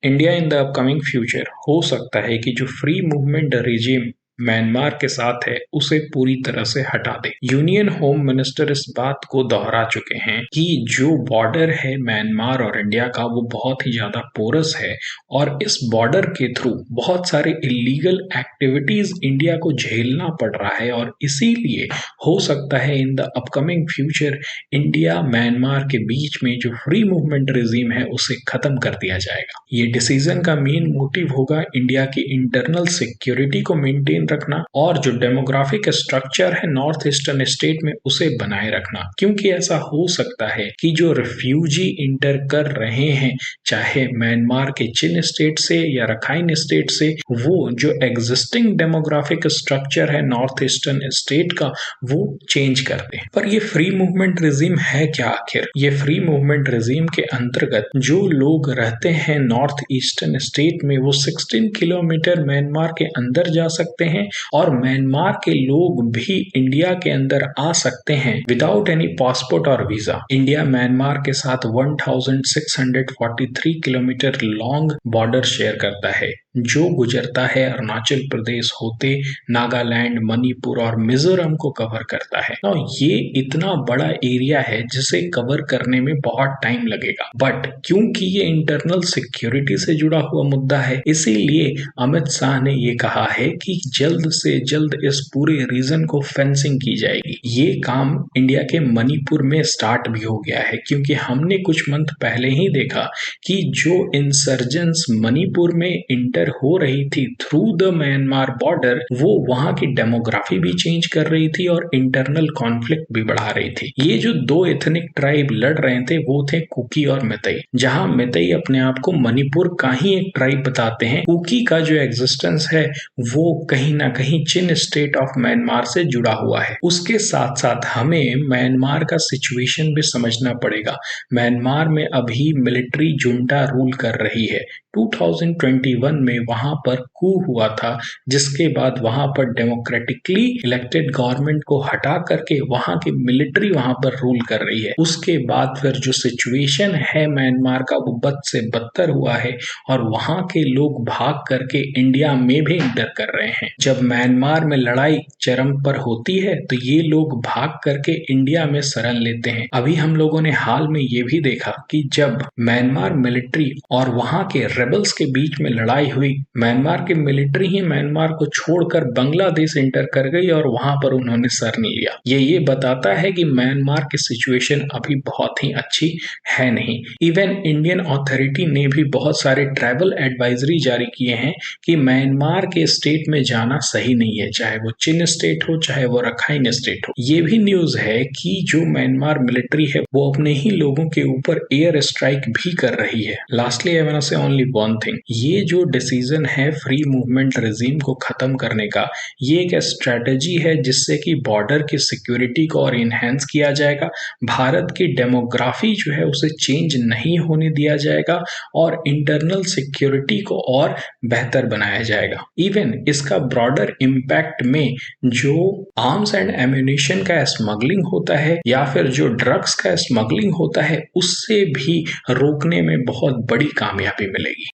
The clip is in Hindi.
India in the upcoming future हो सकता है कि जो फ्री मूवमेंट रिजीम म्यांमार के साथ है उसे पूरी तरह से हटा दे। यूनियन होम मिनिस्टर इस बात को दोहरा चुके हैं कि जो बॉर्डर है म्यांमार और इंडिया का वो बहुत ही ज्यादा पोरस है और इस बॉर्डर के थ्रू बहुत सारे इलीगल एक्टिविटीज इंडिया को झेलना पड़ रहा है और इसीलिए हो सकता है in the upcoming future India Myanmar के बीच में जो फ्री मूवमेंट रिजीम है उसे खत्म कर दिया जाएगा। ये डिसीजन का मेन मोटिव होगा इंडिया की इंटरनल सिक्योरिटी को मेंटेन रखना और जो डेमोग्राफिक स्ट्रक्चर है नॉर्थ ईस्टर्न स्टेट में उसे बनाए रखना, क्योंकि ऐसा हो सकता है कि जो रिफ्यूजी इंटर कर रहे हैं चाहे म्यांमार के चिन स्टेट से या रखाइन स्टेट से, वो जो एग्जिस्टिंग डेमोग्राफिक स्ट्रक्चर है नॉर्थ ईस्टर्न स्टेट का वो चेंज कर दें। पर ये फ्री मूवमेंट रिजीम है क्या आखिर? ये फ्री मूवमेंट रिजीम के अंतर्गत जो लोग रहते हैं नॉर्थ ईस्टर्न स्टेट में वो 16 किलोमीटर म्यांमार के अंदर जा सकते हैं और म्यांमार के लोग भी इंडिया के अंदर आ सकते हैं विदाउट एनी पासपोर्ट और वीजा। इंडिया म्यांमार के साथ 1643 किलोमीटर लॉन्ग बॉर्डर शेयर करता है जो गुजरता है अरुणाचल प्रदेश होते नागालैंड, मणिपुर और मिजोरम को कवर करता है। तो ये इतना बड़ा एरिया है जिसे कवर करने में बहुत टाइम लगेगा, बट क्योंकि ये इंटरनल सिक्योरिटी से जुड़ा हुआ मुद्दा है इसीलिए अमित शाह ने ये कहा है कि जल्द से जल्द इस पूरे रीजन को फेंसिंग की जाएगी। ये काम इंडिया के मणिपुर में स्टार्ट भी हो गया है क्योंकि हमने कुछ मंथ पहले ही देखा कि जो इंसर्जेंस मणिपुर में इंटर हो रही थी थ्रू द म्यांमार बॉर्डर वो वहां की डेमोग्राफी भी चेंज कर रही थी और इंटरनल कॉन्फ्लिक्ट भी बढ़ा रही थी। ये जो दो एथनिक ट्राइब लड़ रहे थे वो थे कुकी और मितई, जहां मितई अपने आप को मणिपुर का ही एक ट्राइब बताते हैं। कुकी का जो एग्जिस्टेंस है वो कहीं ना कहीं चिन स्टेट ऑफ म्यांमार से जुड़ा हुआ है। उसके साथ साथ हमें म्यांमार का सिचुएशन भी समझना पड़ेगा। म्यांमार में अभी मिलिट्री जुंटा रूल कर रही है। 2021 में वहां पर कू हुआ था जिसके बाद वहां पर डेमोक्रेटिकली इलेक्टेड गवर्नमेंट को हटा करके वहां की मिलिट्री वहां पर रूल कर रही है। उसके बाद फिर जो सिचुएशन है म्यांमार का वो बद से बदतर हुआ है और वहां के लोग भाग करके इंडिया में भी इंटर कर रहे हैं। जब म्यांमार में लड़ाई चरम पर होती है तो ये लोग भाग करके इंडिया में शरण लेते हैं। अभी हम लोगों ने हाल में ये भी देखा कि जब म्यांमार मिलिट्री और वहां के रेबल्स के बीच में लड़ाई हुई, म्यांमार की मिलिट्री ही म्यांमार को छोड़कर बांग्लादेश इंटर कर गई और वहां पर उन्होंने शरण लिया। ये बताता है कि म्यांमार की सिचुएशन अभी बहुत ही अच्छी है नहीं। इवन इंडियन अथॉरिटी ने भी बहुत सारे ट्रैवल एडवाइजरी जारी किए हैं कि म्यांमार के स्टेट में जाना सही नहीं है, चाहे वो चिन स्टेट हो चाहे वो रखाइन स्टेट हो। ये भी न्यूज है कि जो म्यांमार मिलिट्री है वो अपने ही लोगों के ऊपर एयर स्ट्राइक भी कर रही है। लास्टली आई वांट टू से ओनली वन थिंग, ये जो डिसीजन है फ्री मूवमेंट रिजीम को खत्म करने का, ये एक स्ट्रेटेजी है जिससे कि बॉर्डर की सिक्योरिटी को और इनहेंस किया जाएगा। भारत की डेमोग्राफी जो है उसे चेंज नहीं होने दिया जाएगा और इंटरनल सिक्योरिटी को और बेहतर बनाया जाएगा। इवन इसका ब्रॉडर इम्पैक्ट में जो आर्म्स एंड एम्यूनिशन का स्मगलिंग होता है या फिर जो ड्रग्स का स्मगलिंग होता है उससे भी रोकने में बहुत बड़ी कामयाबी मिलेगी।